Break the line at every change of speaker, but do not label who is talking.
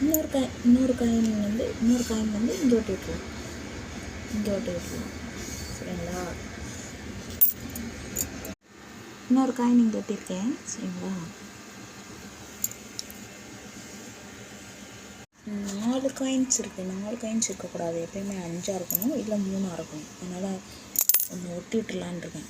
இன்னொரு காயின் வந்து இங்கே ஒட்டி விட்டுருவோம். சரிங்களா? இன்னொரு காயின் இங்கே ஒட்டியிருக்கேன். சரிங்களா? 4 காயின்ஸ் இருக்குது. 4 காயின்ஸ் இருக்கக்கூடாது, எப்பயுமே 5 இருக்கணும், இல்லை 3 இருக்கணும். அதனால் ஒன்று ஒட்டி விட்டுலான் இருக்கேன்.